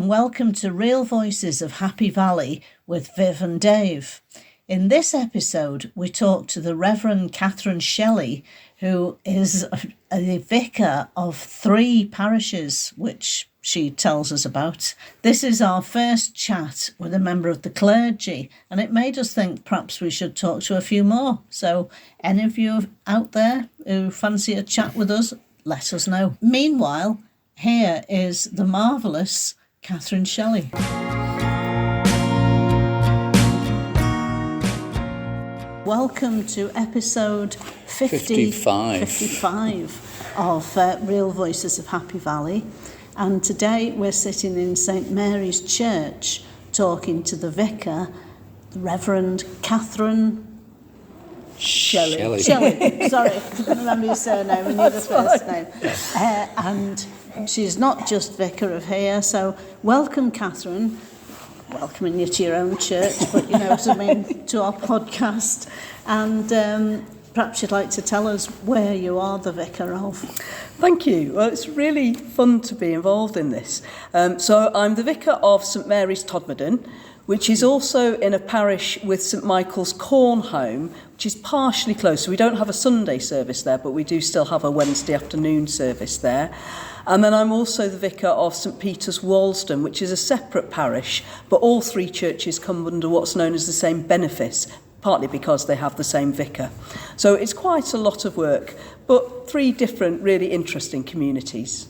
and welcome to Real Voices of Happy Valley with Viv and Dave. In this episode, we talk to the Reverend Catherine Shelley, who is a vicar of 3 parishes, which she tells us about. This is our first chat with a member of the clergy, and it made us think perhaps we should talk to a few more. So any of you out there who fancy a chat with us, let us know. Meanwhile, here is the marvellous Catherine Shelley. Welcome to episode 55 of Real Voices of Happy Valley. And today we're sitting in St Mary's Church talking to the vicar, the Reverend Catherine Shelley. Sorry, I couldn't remember your surname, I knew the first name. And she's not just vicar of here, so welcome, Catherine. Welcoming you to your own church, but you know what I mean, to our podcast. And perhaps you'd like to tell us where you are the vicar of. Thank you. Well, it's really fun to be involved in this. So I'm the vicar of St Mary's Todmorden, which is also in a parish with St Michael's Cornholme, which is partially closed. So we don't have a Sunday service there, but we do still have a Wednesday afternoon service there. And then I'm also the vicar of St Peter's Walsden, which is a separate parish, but all 3 churches come under what's known as the same benefice, partly because they have the same vicar. So it's quite a lot of work, but 3 different really interesting communities.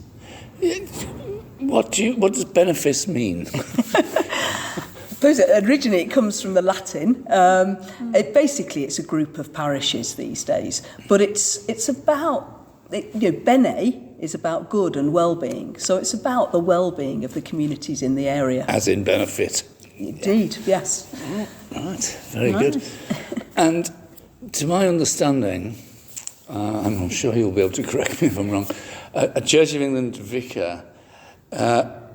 What does benefice mean? I suppose originally it comes from the Latin. It's a group of parishes these days, but it's about, bene is about good and well-being, so it's about the well-being of the communities in the area. As in benefit. Indeed, yes. Right, very good. And to my understanding, and I'm sure you'll be able to correct me if I'm wrong, a Church of England vicar,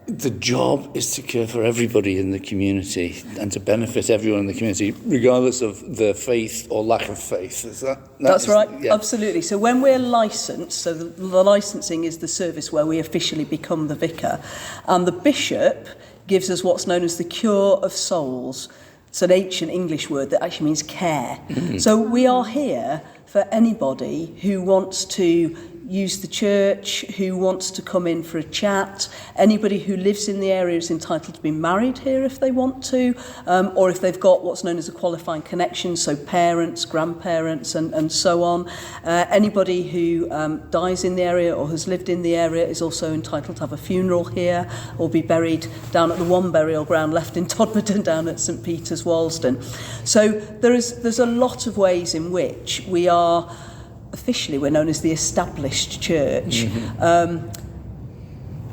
the job is to care for everybody in the community and to benefit everyone in the community, regardless of their faith or lack of faith. That's right, yeah. Absolutely. So when we're licensed, so the licensing is the service where we officially become the vicar, and the bishop gives us what's known as the cure of souls. It's an ancient English word that actually means care. Mm-hmm. So we are here for anybody who wants to use the church, who wants to come in for a chat. Anybody who lives in the area is entitled to be married here if they want to, or if they've got what's known as a qualifying connection, so parents, grandparents, and so on. Anybody who dies in the area or has lived in the area is also entitled to have a funeral here or be buried down at the one burial ground left in Todmorden down at St Peter's Walsden. So there's a lot of ways in which we are officially we're known as the established church. Mm-hmm.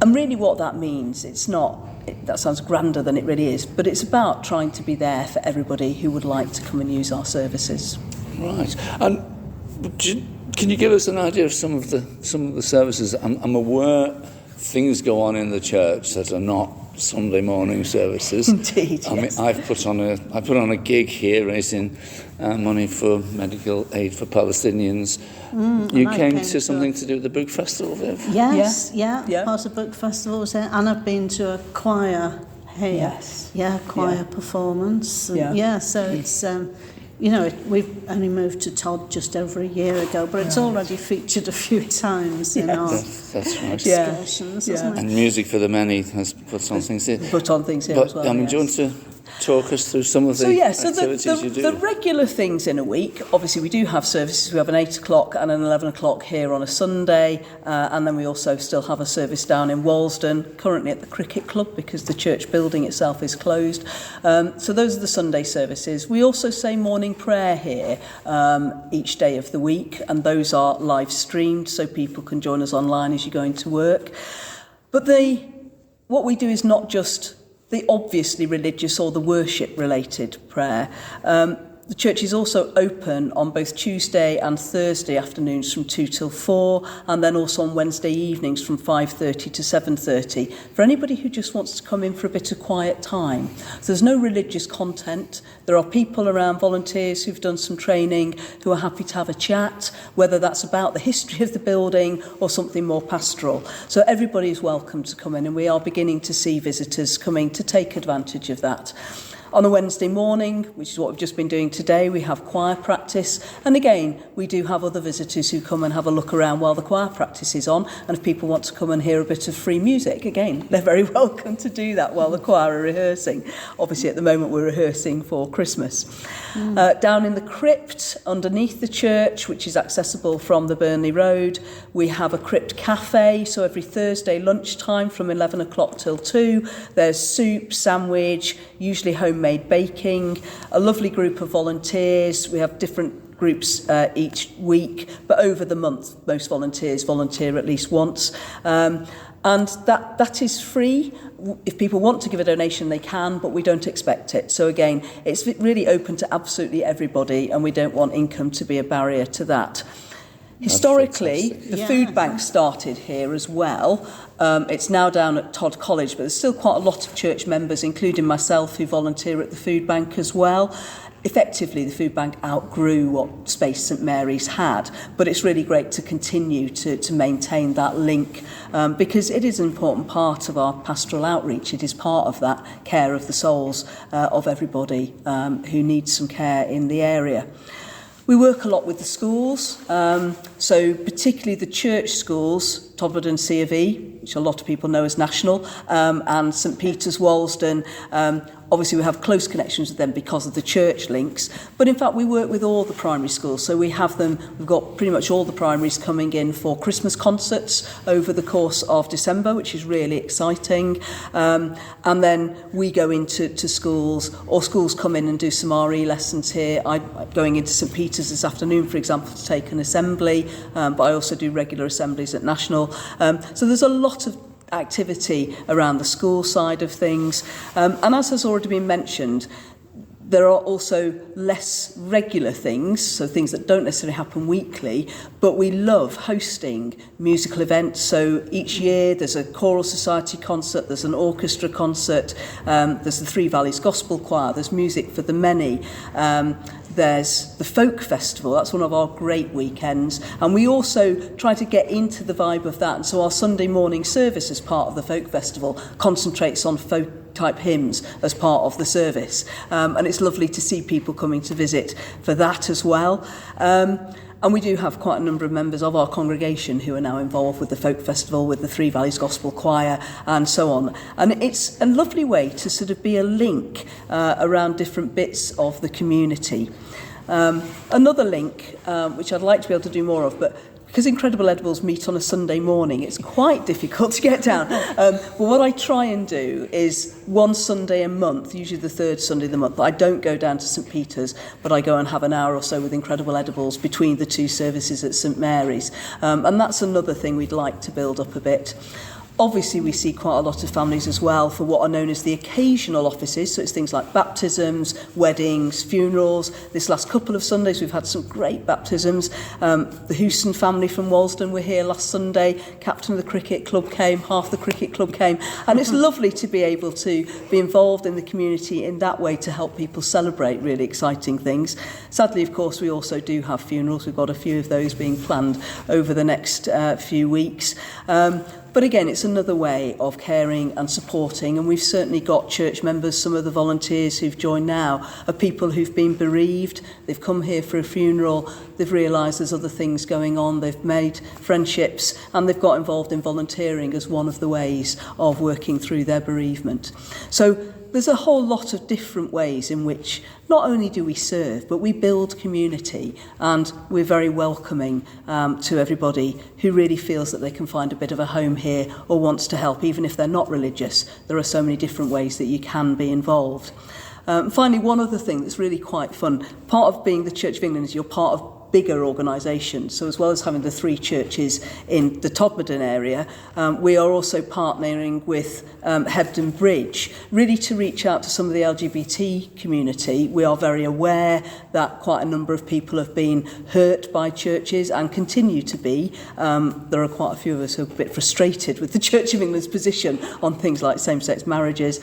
And really what that means, that sounds grander than it really is, but it's about trying to be there for everybody who would like to come and use our services. Right. And can you give us an idea of some of the services? I'm aware things go on in the church that are not Sunday morning services. Indeed, I mean, I put on a gig here raising money for medical aid for Palestinians. You came to something to do with the book festival, Viv? Yes, yeah. Part of the book festival was here, and I've been to a choir here. Yes. Yeah, choir performance. And so it's we've only moved to Todd just over a year ago, but it's already featured a few times in our that's right. excursions, isn't it? And Music for the Many has put on things here. Put on things here but, as well. Do you want to talk us through some of the activities you do? The regular things in a week, obviously we do have services. We have an 8 o'clock and an 11 o'clock here on a Sunday, and then we also still have a service down in Walsden, currently at the cricket club because the church building itself is closed. So those are the Sunday services. We also say morning prayer here each day of the week, and those are live streamed so people can join us online as you go into work. But what we do is not just the obviously religious or the worship-related prayer. The church is also open on both Tuesday and Thursday afternoons from 2 till 4, and then also on Wednesday evenings from 5:30 to 7:30 for anybody who just wants to come in for a bit of quiet time. So there's no religious content. There are people around, volunteers who've done some training, who are happy to have a chat, whether that's about the history of the building or something more pastoral. So everybody is welcome to come in, and we are beginning to see visitors coming to take advantage of that. On a Wednesday morning, which is what we've just been doing today, we have choir practice. And again, we do have other visitors who come and have a look around while the choir practice is on. And if people want to come and hear a bit of free music, again, they're very welcome to do that while the choir are rehearsing. Obviously, at the moment, we're rehearsing for Christmas. Down in the crypt, underneath the church, which is accessible from the Burnley Road, we have a crypt cafe. So every Thursday lunchtime from 11 o'clock till 2, there's soup, sandwich, usually homemade baking, a lovely group of volunteers. We have different groups each week, but over the month, most volunteers volunteer at least once. And that is free. If people want to give a donation, they can, but we don't expect it. So again, it's really open to absolutely everybody, and we don't want income to be a barrier to that. Historically, the food bank started here as well. It's now down at Todd College, but there's still quite a lot of church members, including myself, who volunteer at the food bank as well. Effectively, the food bank outgrew what space St Mary's had, but it's really great to continue to maintain that link because it is an important part of our pastoral outreach. It is part of that care of the souls of everybody who needs some care in the area. We work a lot with the schools, so particularly the church schools, Todmorden C of E, which a lot of people know as National, and St Peter's, Walsden. Obviously, we have close connections with them because of the church links. But in fact, we work with all the primary schools. So we have them, we've got pretty much all the primaries coming in for Christmas concerts over the course of December, which is really exciting. And then we go into schools, or schools come in and do some RE lessons here. I'm going into St Peter's this afternoon, for example, to take an assembly, but I also do regular assemblies at National. So there's a lot of activity around the school side of things. And as has already been mentioned, there are also less regular things, so things that don't necessarily happen weekly, but we love hosting musical events. So each year there's a choral society concert, there's an orchestra concert, there's the Three Valleys Gospel Choir, there's music for the many. There's the folk festival, that's one of our great weekends, and we also try to get into the vibe of that, and so our Sunday morning service as part of the folk festival concentrates on folk type hymns as part of the service, and it's lovely to see people coming to visit for that as well. And we do have quite a number of members of our congregation who are now involved with the folk festival, with the Three Valleys Gospel Choir and so on. And it's a lovely way to sort of be a link around different bits of the community. Another link, which I'd like to be able to do more of, but because Incredible Edibles meet on a Sunday morning, it's quite difficult to get down. But what I try and do is one Sunday a month, usually the third Sunday of the month, I don't go down to St Peter's, but I go and have an hour or so with Incredible Edibles between the two services at St Mary's. And that's another thing we'd like to build up a bit. Obviously, we see quite a lot of families as well for what are known as the occasional offices. So it's things like baptisms, weddings, funerals. This last couple of Sundays, we've had some great baptisms. The Houston family from Walsden were here last Sunday. Captain of the cricket club came, half the cricket club came. And it's lovely to be able to be involved in the community in that way to help people celebrate really exciting things. Sadly, of course, we also do have funerals. We've got a few of those being planned over the next few weeks. But again, it's another way of caring and supporting, and we've certainly got church members, some of the volunteers who've joined now, are people who've been bereaved, they've come here for a funeral, they've realised there's other things going on, they've made friendships, and they've got involved in volunteering as one of the ways of working through their bereavement. So there's a whole lot of different ways in which not only do we serve, but we build community, and we're very welcoming to everybody who really feels that they can find a bit of a home here or wants to help, even if they're not religious. There are so many different ways that you can be involved. Finally, one other thing that's really quite fun, part of being the Church of England is you're part of bigger organisation. So as well as having the 3 churches in the Todmorden area, we are also partnering with Hebden Bridge, really to reach out to some of the LGBT community. We are very aware that quite a number of people have been hurt by churches and continue to be. There are quite a few of us who are a bit frustrated with the Church of England's position on things like same-sex marriages.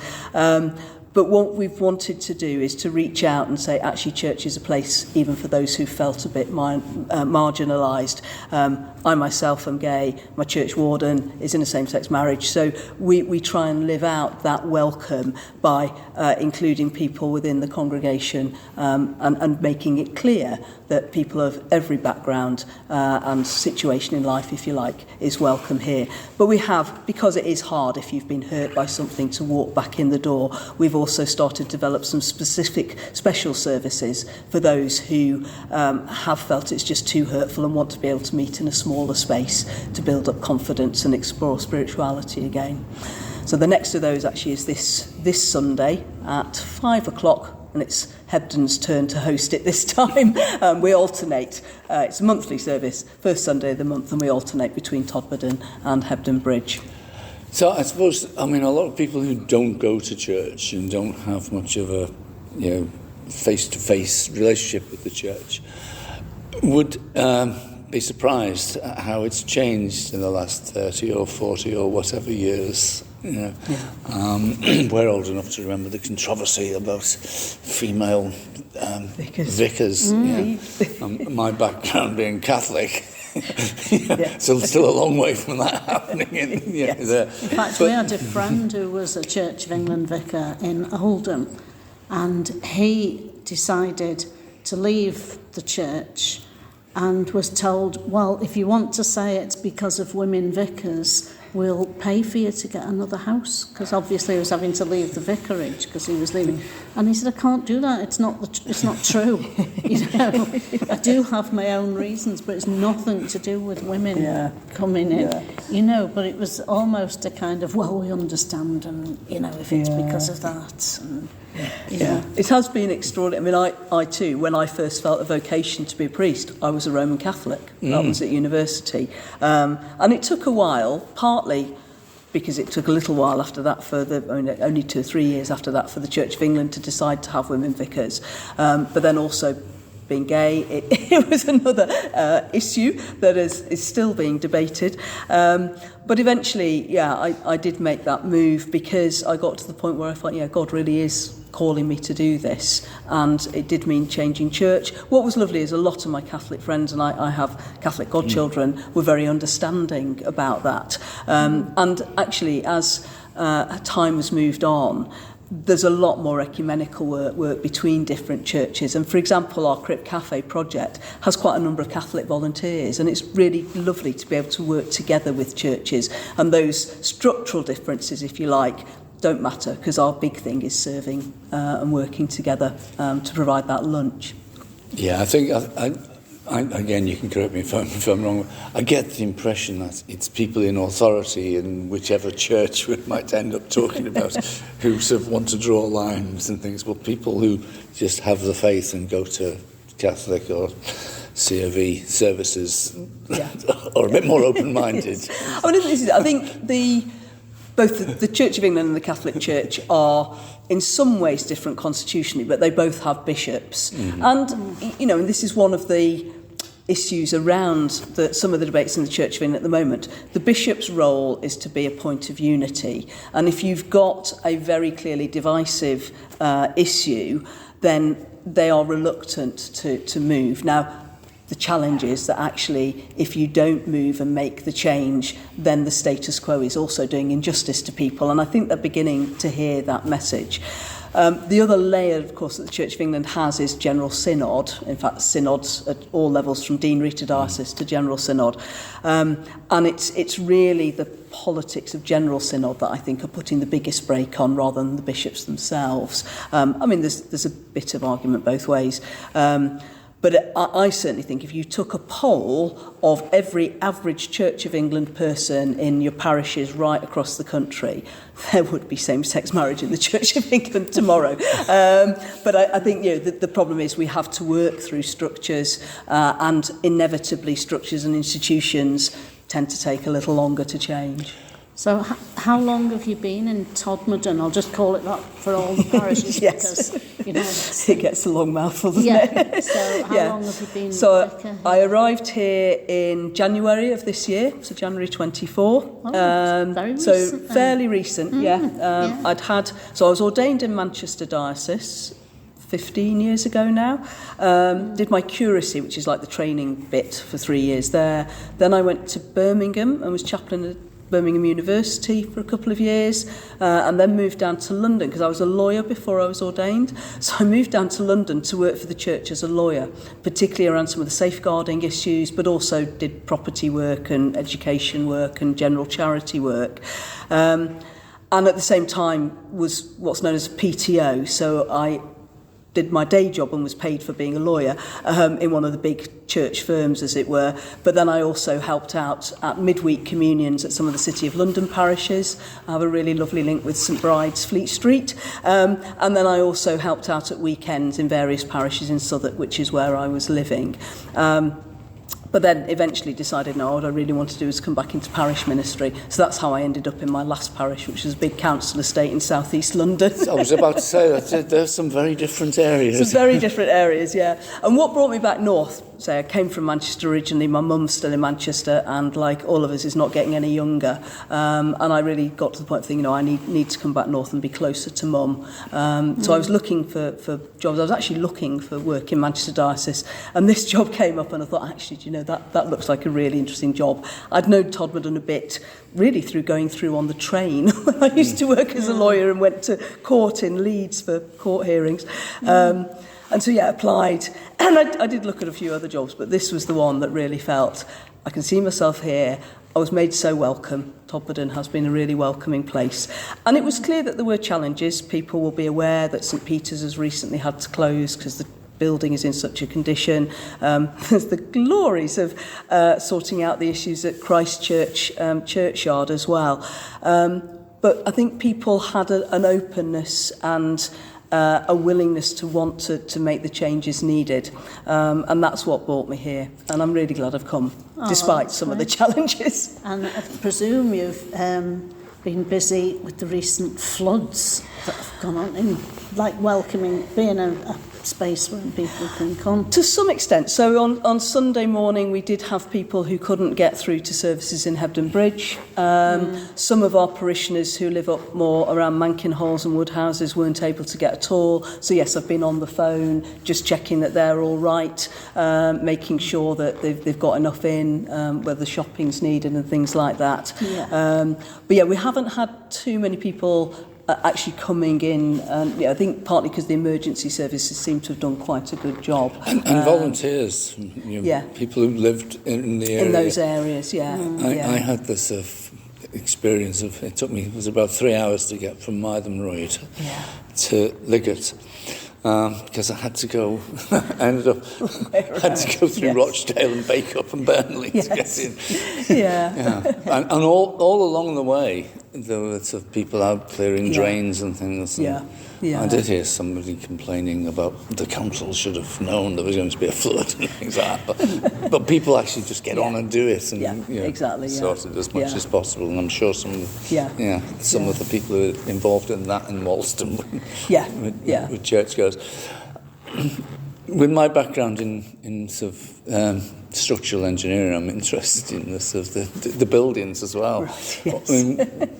But what we've wanted to do is to reach out and say, actually, church is a place even for those who felt a bit marginalised. I myself am gay. My church warden is in a same-sex marriage. So we try and live out that welcome by including people within the congregation and making it clear that people of every background and situation in life, if you like, is welcome here. But we have, because it is hard if you've been hurt by something to walk back in the door, we've also started to develop some specific special services for those who have felt it's just too hurtful and want to be able to meet in a smaller space to build up confidence and explore spirituality again. So the next of those actually is this Sunday at 5 o'clock, and it's Hebden's turn to host it this time. We alternate. It's a monthly service, first Sunday of the month, and we alternate between Todmorden and Hebden Bridge. So I suppose, a lot of people who don't go to church and don't have much of a, face-to-face relationship with the church would be surprised at how it's changed in the last 30 or 40 or whatever years. We're old enough to remember the controversy about female vicars. My background being Catholic. So still a long way from that happening. There. In fact, we had a friend who was a Church of England vicar in Oldham, and he decided to leave the church and was told, well, if you want to say it's because of women vicars, we'll pay for you to get another house, because obviously he was having to leave the vicarage because he was leaving. And he said, I can't do that. It's not true. I do have my own reasons, but it's nothing to do with women coming in. But it was almost a kind of, well, we understand, and if it's because of that. And, it has been extraordinary. I too, when I first felt a vocation to be a priest, I was a Roman Catholic. That was at university, and it took a while, partly because it took a little while after that for only 2 or 3 years after that for the Church of England to decide to have women vicars, but then also being gay, it was another issue that is still being debated. But eventually, I did make that move because I got to the point where I thought, God really is calling me to do this, and it did mean changing church. What was lovely is a lot of my Catholic friends, and I have Catholic godchildren, were very understanding about that. And actually, as time has moved on, there's a lot more ecumenical work between different churches. And for example, our Crypt Cafe project has quite a number of Catholic volunteers, and it's really lovely to be able to work together with churches. And those structural differences, if you like, don't matter, because our big thing is serving and working together to provide that lunch. Yeah, I think, I again, you can correct me if I'm wrong, I get the impression that it's people in authority in whichever church we might end up talking about who sort of want to draw lines and things, but people who just have the faith and go to Catholic or COV services are a bit more open-minded. I think both the Church of England and the Catholic Church are in some ways different constitutionally, but they both have bishops. And, and this is one of the issues around some of the debates in the Church of England at the moment. The bishop's role is to be a point of unity. And if you've got a very clearly divisive issue, then they are reluctant to move. Now, the challenge is that actually, if you don't move and make the change, then the status quo is also doing injustice to people. And I think they're beginning to hear that message. The other layer, of course, that the Church of England has is General Synod. In fact, synods at all levels, from deanery to diocese to General Synod. And it's really the politics of General Synod that I think are putting the biggest brake on, rather than the bishops themselves. There's a bit of argument both ways. But I certainly think if you took a poll of every average Church of England person in your parishes right across the country, there would be same-sex marriage in the Church of England tomorrow. But I think the problem is we have to work through structures, and inevitably structures and institutions tend to take a little longer to change. So how long have you been in Todmorden? I'll just call it that for all the parishes. Yes. Because, it gets a long mouthful, doesn't it? So how long have you been vicar? I arrived here in January of this year, so January 24. Very recent, so fairly recent, So I was ordained in Manchester Diocese 15 years ago now. Did my curacy, which is like the training bit, for 3 years there. Then I went to Birmingham and was chaplain at Birmingham University for a couple of years, and then moved down to London because I was a lawyer before I was ordained. So I moved down to London to work for the church as a lawyer, particularly around some of the safeguarding issues, but also did property work and education work and general charity work. And at the same time was what's known as a PTO. So I did my day job and was paid for being a lawyer in one of the big church firms, as it were. But then I also helped out at midweek communions at some of the City of London parishes. I have a really lovely link with St Bride's, Fleet Street. And then I also helped out at weekends in various parishes in Southwark, which is where I was living. But then eventually decided, no, what I really want to do is come back into parish ministry. So that's how I ended up in my last parish, which was a big council estate in southeast London. I was about to say that there's some very different areas. Some very different areas, yeah. And what brought me back north, say I came from Manchester originally, my mum's still in Manchester, and like all of us is not getting any younger. And I really got to the point of thinking, I need to come back north and be closer to mum. So I was looking for jobs. I was actually looking for work in Manchester Diocese, and this job came up, and I thought, actually, do you know, that looks like a really interesting job. I'd known Todmorden a bit, really through going through on the train. I used to work as a lawyer and went to court in Leeds for court hearings. And so, applied. And I did look at a few other jobs, but this was the one that really felt, I can see myself here. I was made so welcome. Todmorden has been a really welcoming place. And it was clear that there were challenges. People will be aware that St Peter's has recently had to close because the building is in such a condition. There's the glories of sorting out the issues at Christchurch churchyard as well. But I think people had an openness and a willingness to want to make the changes needed. And that's what brought me here. And I'm really glad I've come, despite some of the challenges. And I presume you've been busy with the recent floods that have gone on in, like welcoming, being a space where people can come. To some extent. So on Sunday morning we did have people who couldn't get through to services in Hebden Bridge. Some of our parishioners who live up more around Mankin Halls and Woodhouses weren't able to get at all. So yes, I've been on the phone just checking that they're all right, making sure that they've got enough in, whether the shopping's needed and things like that. But we haven't had too many people actually coming in, and I think partly because the emergency services seem to have done quite a good job. And volunteers, people who lived in the area. In those areas, I had this experience of, it was about 3 hours to get from Mythenroyd to Liggett. Because I had to go, I ended up, had to go through Rochdale and Bacup and Burnley to get in. And all along the way, there were sort of people out clearing drains and things. And I did hear somebody complaining about the council should have known there was going to be a flood and things like that. But people actually just get on and do it and sort it as much as possible. And I'm sure some of the people who are involved in that in Walsden with churchgoers. With my background in sort of structural engineering, I'm interested in the buildings as well. Right, yes. I mean,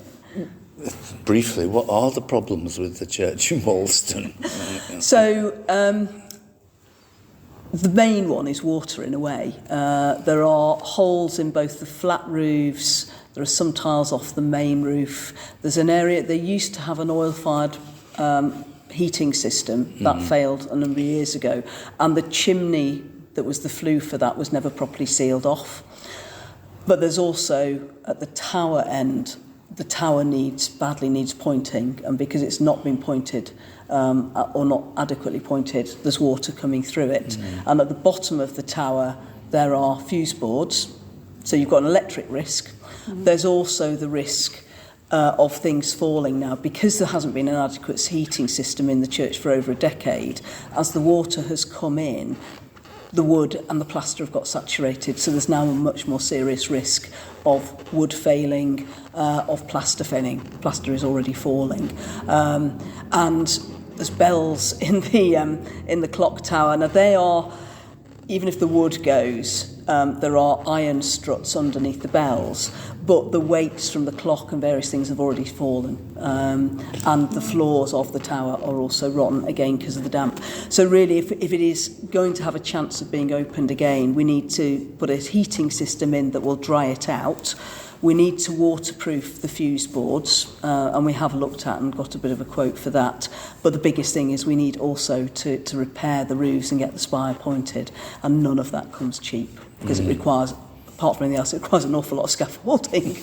briefly, what are the problems with the church in Walsden? So, the main one is water in a way. There are holes in both the flat roofs. There are some tiles off the main roof. There's an area, they used to have an oil-fired heating system that failed a number of years ago, and the chimney that was the flue for that was never properly sealed off. But there's also at the tower end, the tower badly needs pointing, and because it's not been pointed, or not adequately pointed, there's water coming through it. And at the bottom of the tower, there are fuse boards. So you've got an electric risk. There's also the risk of things falling now, because there hasn't been an adequate heating system in the church for over a decade. As the water has come in, the wood and the plaster have got saturated, so there's now a much more serious risk of wood failing, of plaster failing. Plaster is already falling. And there's bells in the clock tower. Now they are, even if the wood goes, there are iron struts underneath the bells, but the weights from the clock and various things have already fallen, and the floors of the tower are also rotten, again because of the damp. So really, if it is going to have a chance of being opened again, we need to put a heating system in that will dry it out. We need to waterproof the fuse boards, and we have looked at and got a bit of a quote for that. But the biggest thing is we need also to repair the roofs and get the spire pointed, and none of that comes cheap, because it requires, apart from anything else, it requires an awful lot of scaffolding.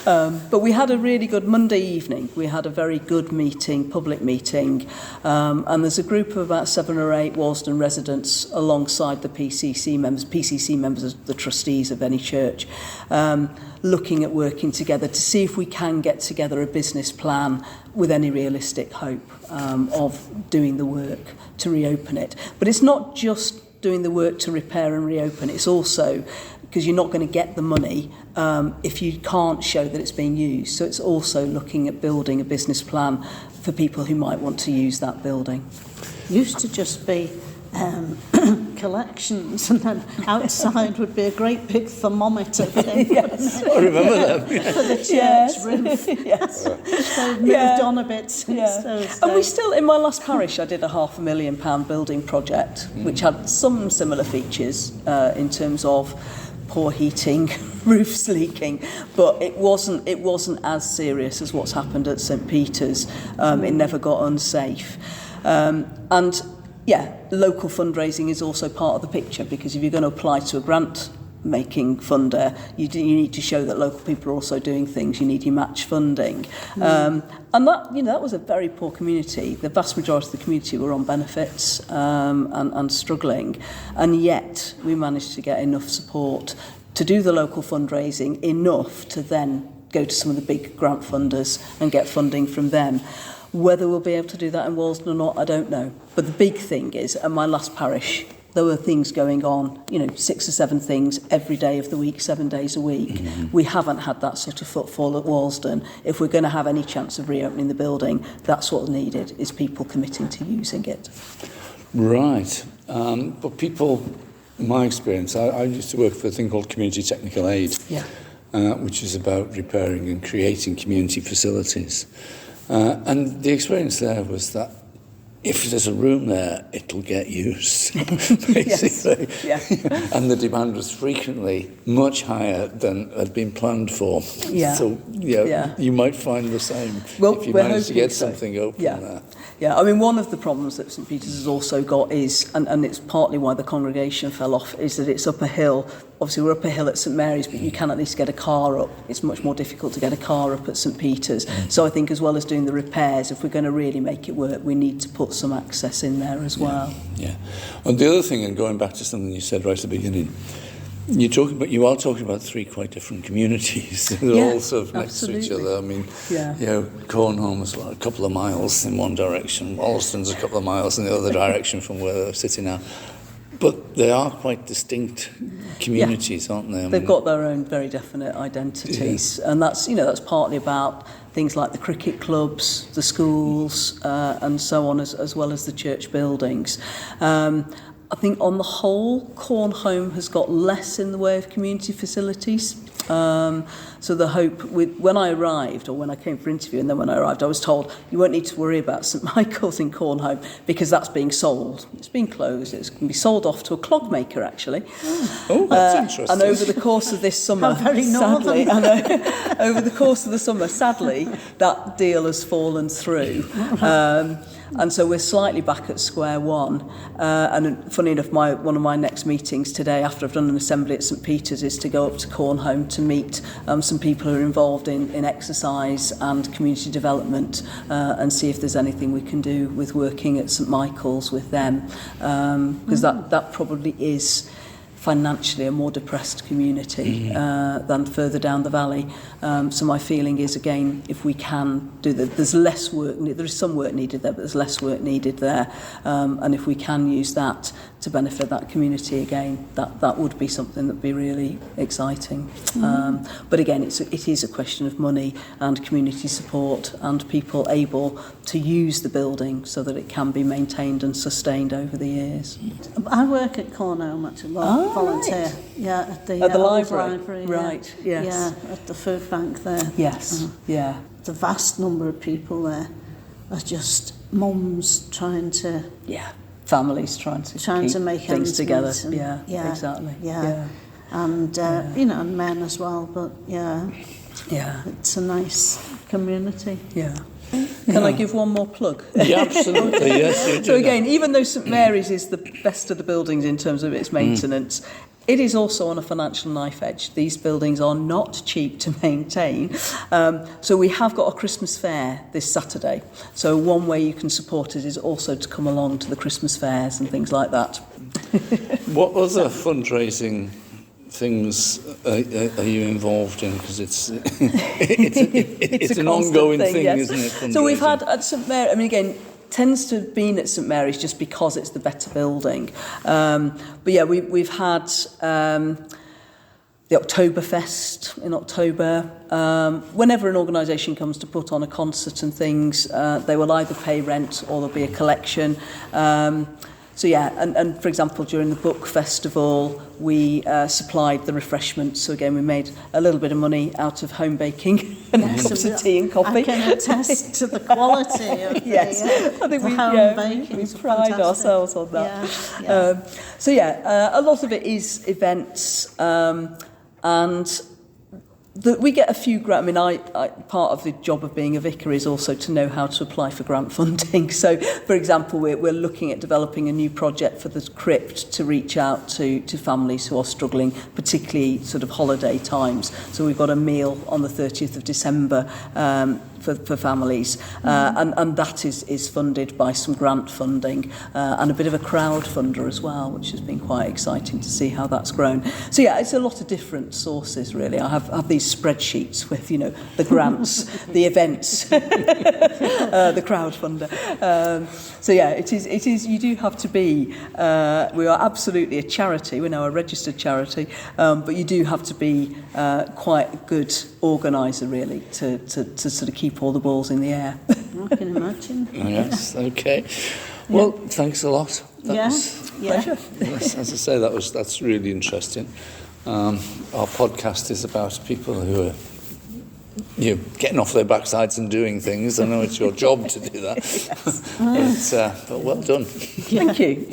But we had a really good Monday evening. We had a very good meeting, public meeting, and there's a group of about 7 or 8 Walsden residents alongside the PCC members. PCC members are the trustees of any church, looking at working together to see if we can get together a business plan with any realistic hope of doing the work to reopen it. But it's not just doing the work to repair and reopen, it's also, because you're not going to get the money if you can't show that it's being used. So it's also looking at building a business plan for people who might want to use that building. Used to just be collections, and then outside would be a great big thermometer thing. Yes. I remember them. For the church roof. Yes. So we've moved on a bit since those days. And we still, in my last parish, I did a £500,000 building project, which had some similar features in terms of poor heating, roofs leaking, but it wasn't as serious as what's happened at St Peter's. It never got unsafe. And yeah, local fundraising is also part of the picture, because if you're going to apply to a grant-making funder, you need to show that local people are also doing things. You need your match funding. And that was a very poor community. The vast majority of the community were on benefits and struggling. And yet we managed to get enough support to do the local fundraising, enough to then go to some of the big grant funders and get funding from them. Whether we'll be able to do that in Walsden or not, I don't know. But the big thing is, at my last parish, there were things going on, 6 or 7 things every day of the week, 7 days a week. We haven't had that sort of footfall at Walsden. If we're going to have any chance of reopening the building, that's what's needed, is people committing to using it. Right. But people, in my experience, I used to work for a thing called Community Technical Aid, which is about repairing and creating community facilities. And the experience there was that if there's a room there, it'll get used, basically. Yes. Yeah. And the demand was frequently much higher than had been planned for. Yeah. So, you might find the same if you manage to get something open there. Yeah, I mean, one of the problems that St Peter's has also got is, and it's partly why the congregation fell off, is that it's up a hill. Obviously, we're up a hill at St Mary's, but you can at least get a car up. It's much more difficult to get a car up at St Peter's. So I think, as well as doing the repairs, if we're going to really make it work, we need to put some access in there as well. Yeah. And the other thing, and going back to something you said right at the beginning, you are talking about 3 quite different communities. They're all sort of next to each other. I mean, Cornholme is a couple of miles in one direction, Walsden's a couple of miles in the other direction from where they're sitting now. But they are quite distinct communities, aren't they? They've got their own very definite identities, and that's partly about things like the cricket clubs, the schools, and so on, as well as the church buildings. I think on the whole, Cornholme has got less in the way of community facilities. So the hope, when I arrived, or when I came for interview, and then when I arrived, I was told, you won't need to worry about St Michael's in Cornholme, because that's being sold. It's being closed. It's going to be sold off to a clog maker, actually. Oh, that's interesting. And over the course of this summer, sadly, over the course of the summer, sadly, that deal has fallen through. And so we're slightly back at square one. And funny enough, one of my next meetings today, after I've done an assembly at St Peter's, is to go up to Cornholme to meet some people who are involved in exercise and community development and see if there's anything we can do with working at St Michael's with them. Because that probably is financially a more depressed community than further down the valley. So my feeling is, again, if we can do that, there's less work, there is some work needed there, but there's less work needed there. And if we can use that to benefit that community again, that would be something that would be really exciting. But again, it is a question of money and community support and people able to use the building so that it can be maintained and sustained over the years. I work at Cornholme, actually, volunteer. Right. Yeah, at the library. Right, yes. Yeah, at the food bank there. Yes, yeah. The vast number of people there are just mums trying to... Yeah, families trying to make things together. And, yeah, exactly. Yeah. And, and men as well, but yeah, it's a nice community. Yeah. Can I give one more plug? Yeah, absolutely, yes. So again, even though St Mary's is the best of the buildings in terms of its maintenance, it is also on a financial knife edge. These buildings are not cheap to maintain. So we have got a Christmas fair this Saturday. So one way you can support it is also to come along to the Christmas fairs and things like that. What other fundraising things are you involved in? Because it's an ongoing thing, yes. Isn't it? So we've had at St Mary, I mean, again, tends to have been at St Mary's just because it's the better building. But yeah, we've had the Oktoberfest in October. Whenever an organisation comes to put on a concert and things, they will either pay rent or there'll be a collection. So yeah, and for example, during the book festival, we supplied the refreshments. So again, we made a little bit of money out of home baking and cups of tea and coffee. I can attest to the quality of I think home baking. We pride ourselves on that. So a lot of it is events, and we get a few grant. I mean, I part of the job of being a vicar is also to know how to apply for grant funding. So, for example, we're looking at developing a new project for the crypt to reach out to families who are struggling, particularly sort of holiday times. So we've got a meal on the 30th of December for families, and that is funded by some grant funding and a bit of a crowdfunder as well, which has been quite exciting to see how that's grown. So yeah, it's a lot of different sources really. I have these spreadsheets with the grants, the events, the crowdfunder. So yeah, it is. You do have to be. We are absolutely a charity. We're now a registered charity, but you do have to be quite a good organiser really to sort of keep all the balls in the air. I can imagine. Yes. Okay. Well, thanks a lot. Pleasure. Yes, as I say, that's really interesting. Our podcast is about people who are getting off their backsides and doing things. I know it's your job to do that, but well done. Thank you.